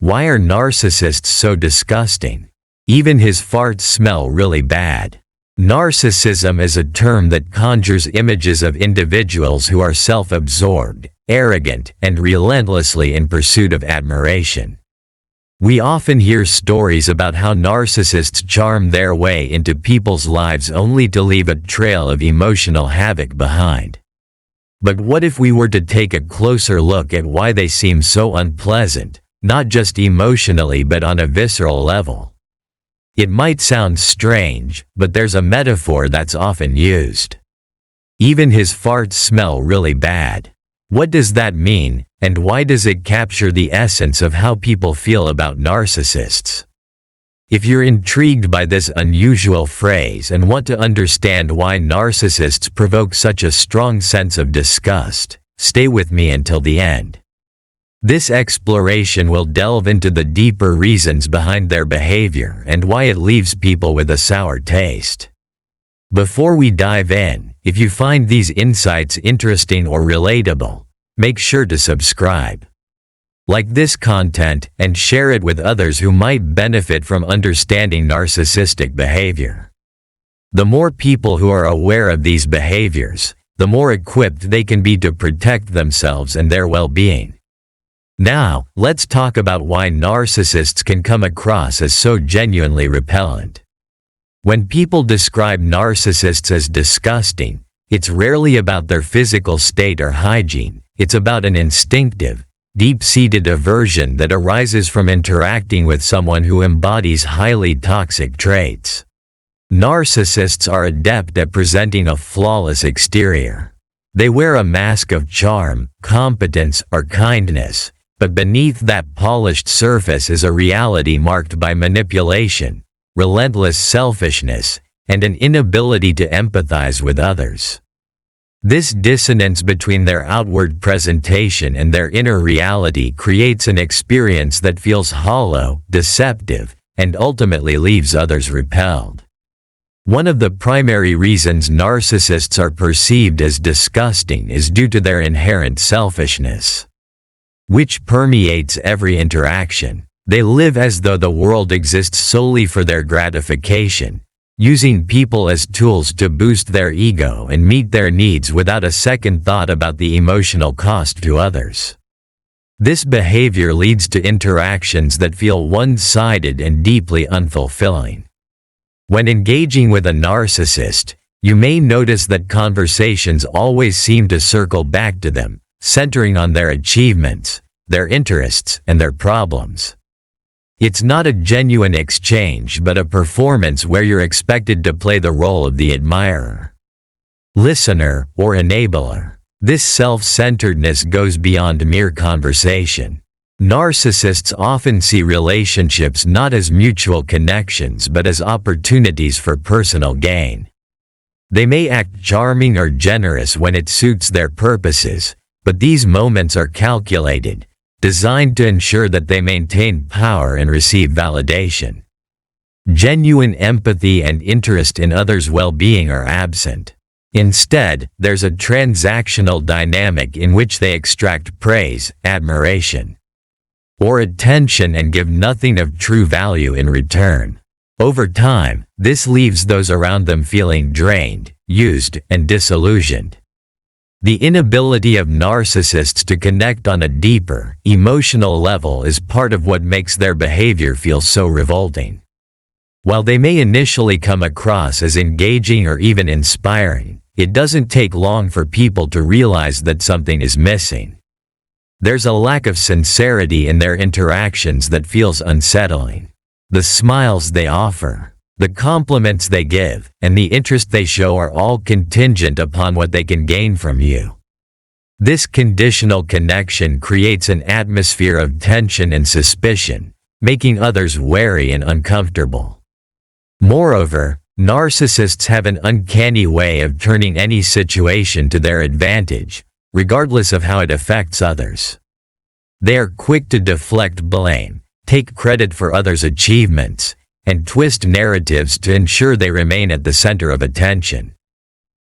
Why are narcissists so disgusting? Even his farts smell really bad. Narcissism is a term that conjures images of individuals who are self-absorbed, arrogant, and relentlessly in pursuit of admiration. We often hear stories about how narcissists charm their way into people's lives only to leave a trail of emotional havoc behind. But what if we were to take a closer look at why they seem so unpleasant, not just emotionally but on a visceral level? It might sound strange, but there's a metaphor that's often used. Even his farts smell really bad. What does that mean, and why does it capture the essence of how people feel about narcissists? If you're intrigued by this unusual phrase and want to understand why narcissists provoke such a strong sense of disgust, stay with me until the end. This exploration will delve into the deeper reasons behind their behavior and why it leaves people with a sour taste. Before we dive in, if you find these insights interesting or relatable, make sure to subscribe. Like this content and share it with others who might benefit from understanding narcissistic behavior. The more people who are aware of these behaviors, the more equipped they can be to protect themselves and their well-being. Now, let's talk about why narcissists can come across as so genuinely repellent. When people describe narcissists as disgusting, it's rarely about their physical state or hygiene. It's about an instinctive, deep-seated aversion that arises from interacting with someone who embodies highly toxic traits. Narcissists are adept at presenting a flawless exterior. They wear a mask of charm, competence, or kindness, but beneath that polished surface is a reality marked by manipulation, relentless selfishness, and an inability to empathize with others. This dissonance between their outward presentation and their inner reality creates an experience that feels hollow, deceptive, and ultimately leaves others repelled. One of the primary reasons narcissists are perceived as disgusting is due to their inherent selfishness, which permeates every interaction. They live as though the world exists solely for their gratification, using people as tools to boost their ego and meet their needs without a second thought about the emotional cost to others. This behavior leads to interactions that feel one-sided and deeply unfulfilling. When engaging with a narcissist, you may notice that conversations always seem to circle back to them, centering on their achievements, their interests, and their problems. It's not a genuine exchange but a performance where you're expected to play the role of the admirer, listener, or enabler. This self-centeredness goes beyond mere conversation. Narcissists often see relationships not as mutual connections but as opportunities for personal gain. They may act charming or generous when it suits their purposes, but these moments are calculated, designed to ensure that they maintain power and receive validation. Genuine empathy and interest in others' well-being are absent. Instead, there's a transactional dynamic in which they extract praise, admiration, or attention and give nothing of true value in return. Over time, this leaves those around them feeling drained, used, and disillusioned. The inability of narcissists to connect on a deeper, emotional level is part of what makes their behavior feel so revolting. While they may initially come across as engaging or even inspiring, it doesn't take long for people to realize that something is missing. There's a lack of sincerity in their interactions that feels unsettling. The smiles they offer, the compliments they give, and the interest they show are all contingent upon what they can gain from you. This conditional connection creates an atmosphere of tension and suspicion, making others wary and uncomfortable. Moreover, narcissists have an uncanny way of turning any situation to their advantage, regardless of how it affects others. They are quick to deflect blame, take credit for others' achievements, and twist narratives to ensure they remain at the center of attention.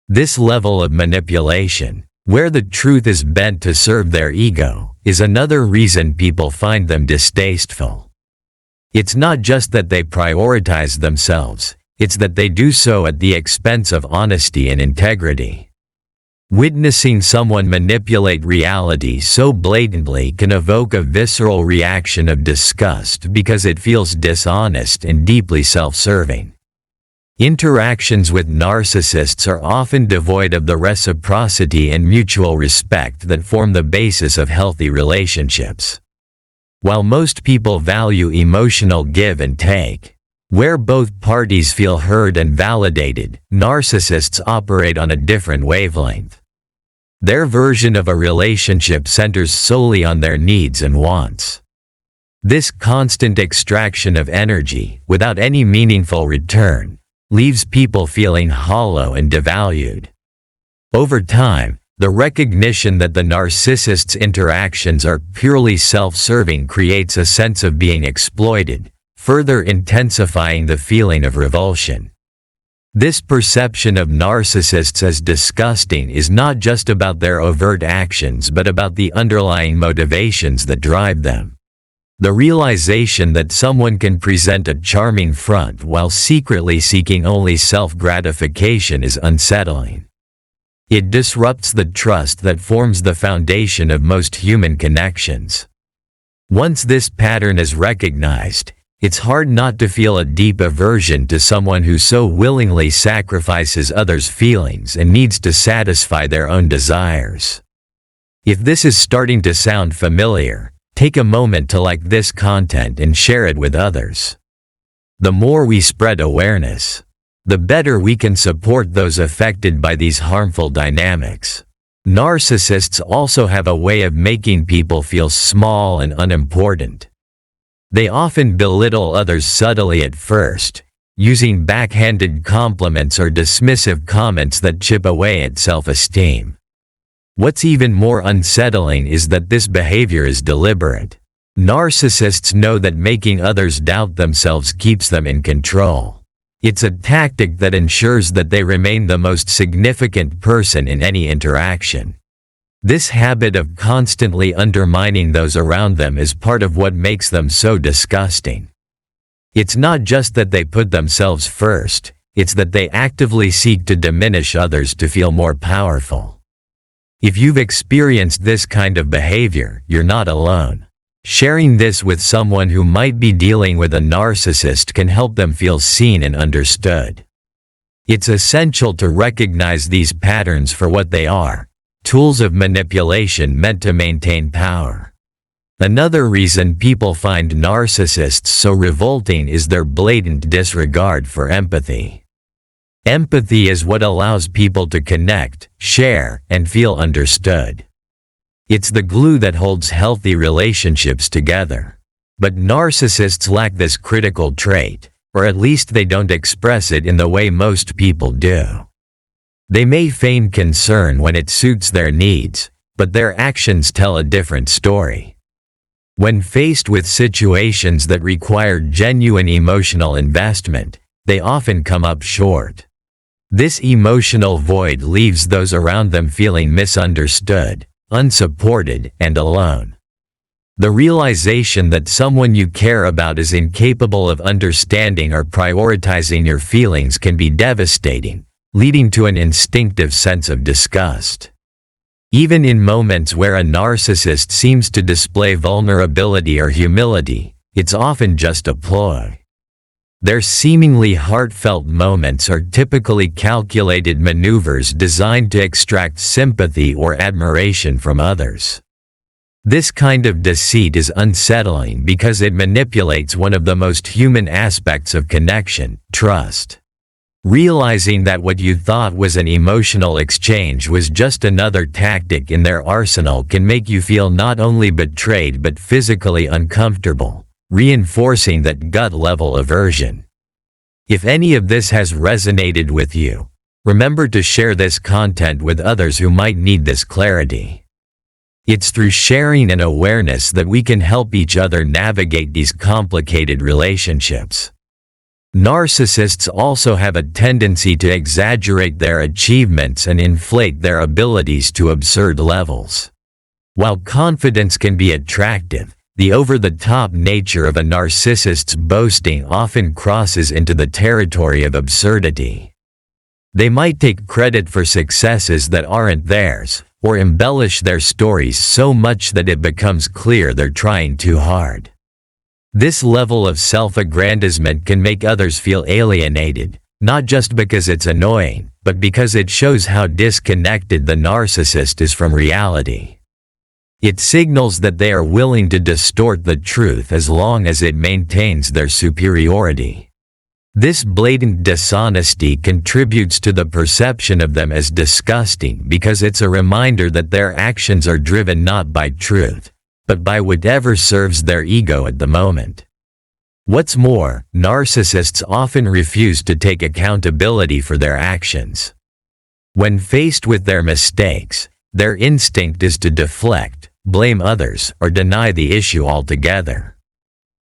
This level of manipulation, Where the truth is bent to serve their ego, is another reason people find them distasteful. It's not just that they prioritize themselves, it's that they do so at the expense of honesty and integrity. Witnessing someone manipulate reality so blatantly can evoke a visceral reaction of disgust because it feels dishonest and deeply self-serving. Interactions with narcissists are often devoid of the reciprocity and mutual respect that form the basis of healthy relationships. While most people value emotional give and take, where both parties feel heard and validated, narcissists operate on a different wavelength. Their version of a relationship centers solely on their needs and wants. This constant extraction of energy, without any meaningful return, leaves people feeling hollow and devalued. Over time, the recognition that the narcissist's interactions are purely self-serving creates a sense of being exploited, further intensifying the feeling of revulsion. This perception of narcissists as disgusting is not just about their overt actions but about the underlying motivations that drive them. The realization that someone can present a charming front while secretly seeking only self-gratification is unsettling. It disrupts the trust that forms the foundation of most human connections. Once this pattern is recognized, it's hard not to feel a deep aversion to someone who so willingly sacrifices others' feelings and needs to satisfy their own desires. If this is starting to sound familiar, take a moment to like this content and share it with others. The more we spread awareness, the better we can support those affected by these harmful dynamics. Narcissists also have a way of making people feel small and unimportant. They often belittle others subtly at first, using backhanded compliments or dismissive comments that chip away at self-esteem. What's even more unsettling is that this behavior is deliberate. Narcissists know that making others doubt themselves keeps them in control. It's a tactic that ensures that they remain the most significant person in any interaction. This habit of constantly undermining those around them is part of what makes them so disgusting. It's not just that they put themselves first, it's that they actively seek to diminish others to feel more powerful. If you've experienced this kind of behavior, you're not alone. Sharing this with someone who might be dealing with a narcissist can help them feel seen and understood. It's essential to recognize these patterns for what they are: tools of manipulation meant to maintain power. Another reason people find narcissists so revolting is their blatant disregard for empathy. Empathy is what allows people to connect, share, and feel understood. It's the glue that holds healthy relationships together. But narcissists lack this critical trait, or at least they don't express it in the way most people do. They may feign concern when it suits their needs, but their actions tell a different story. When faced with situations that require genuine emotional investment, they often come up short. This emotional void leaves those around them feeling misunderstood, unsupported, and alone. The realization that someone you care about is incapable of understanding or prioritizing your feelings can be devastating, leading to an instinctive sense of disgust. Even in moments where a narcissist seems to display vulnerability or humility, it's often just a ploy. Their seemingly heartfelt moments are typically calculated maneuvers designed to extract sympathy or admiration from others. This kind of deceit is unsettling because it manipulates one of the most human aspects of connection: trust. Realizing that what you thought was an emotional exchange was just another tactic in their arsenal can make you feel not only betrayed but physically uncomfortable, reinforcing that gut-level aversion. If any of this has resonated with you, remember to share this content with others who might need this clarity. It's through sharing and awareness that we can help each other navigate these complicated relationships. Narcissists also have a tendency to exaggerate their achievements and inflate their abilities to absurd levels. While confidence can be attractive, the over-the-top nature of a narcissist's boasting often crosses into the territory of absurdity. They might take credit for successes that aren't theirs, or embellish their stories so much that it becomes clear they're trying too hard. This level of self-aggrandizement can make others feel alienated, not just because it's annoying, but because it shows how disconnected the narcissist is from reality. It signals that they are willing to distort the truth as long as it maintains their superiority. This blatant dishonesty contributes to the perception of them as disgusting because it's a reminder that their actions are driven not by truth, but by whatever serves their ego at the moment. What's more, narcissists often refuse to take accountability for their actions. When faced with their mistakes, their instinct is to deflect, blame others, or deny the issue altogether.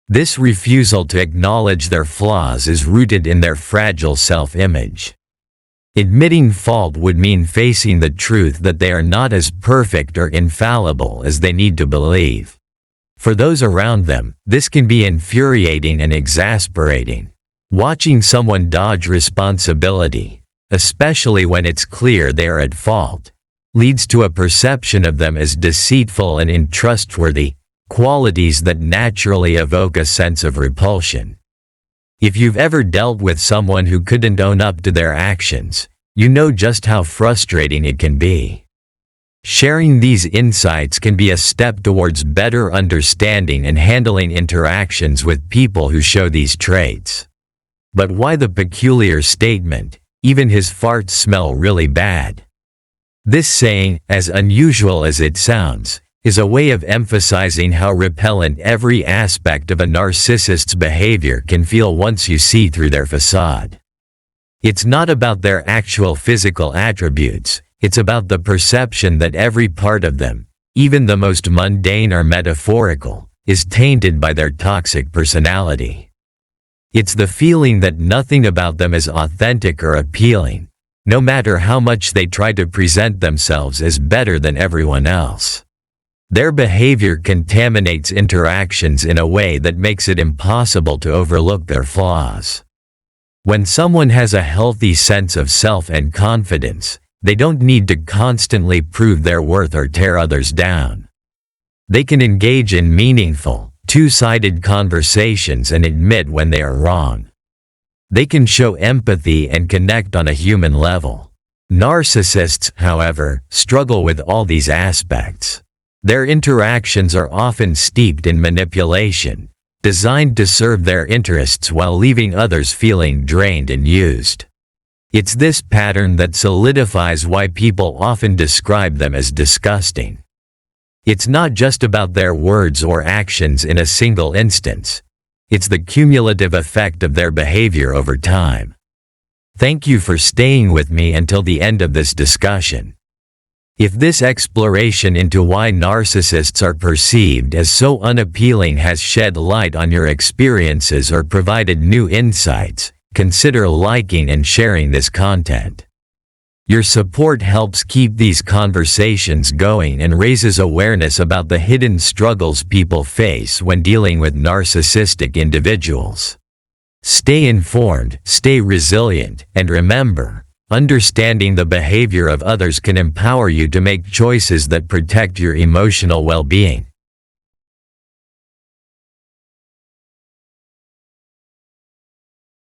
This refusal to acknowledge their flaws is rooted in their fragile self-image. Admitting fault would mean facing the truth that they are not as perfect or infallible as they need to believe. For those around them, this can be infuriating and exasperating. Watching someone dodge responsibility, especially when it's clear they are at fault, leads to a perception of them as deceitful and untrustworthy, qualities that naturally evoke a sense of repulsion. If you've ever dealt with someone who couldn't own up to their actions, you know just how frustrating it can be. Sharing these insights can be a step towards better understanding and handling interactions with people who show these traits. But why the peculiar statement, "Even his farts smell really bad"? This saying, as unusual as it sounds, is a way of emphasizing how repellent every aspect of a narcissist's behavior can feel once you see through their facade. It's not about their actual physical attributes, it's about the perception that every part of them, even the most mundane or metaphorical, is tainted by their toxic personality. It's the feeling that nothing about them is authentic or appealing, no matter how much they try to present themselves as better than everyone else. Their behavior contaminates interactions in a way that makes it impossible to overlook their flaws. When someone has a healthy sense of self and confidence, they don't need to constantly prove their worth or tear others down. They can engage in meaningful, two-sided conversations and admit when they are wrong. They can show empathy and connect on a human level. Narcissists, however, struggle with all these aspects. Their interactions are often steeped in manipulation, designed to serve their interests while leaving others feeling drained and used. It's this pattern that solidifies why people often describe them as disgusting. It's not just about their words or actions in a single instance. It's the cumulative effect of their behavior over time. Thank you for staying with me until the end of this discussion. If this exploration into why narcissists are perceived as so unappealing has shed light on your experiences or provided new insights, consider liking and sharing this content. Your support helps keep these conversations going and raises awareness about the hidden struggles people face when dealing with narcissistic individuals. Stay informed, stay resilient, and remember, understanding the behavior of others can empower you to make choices that protect your emotional well-being.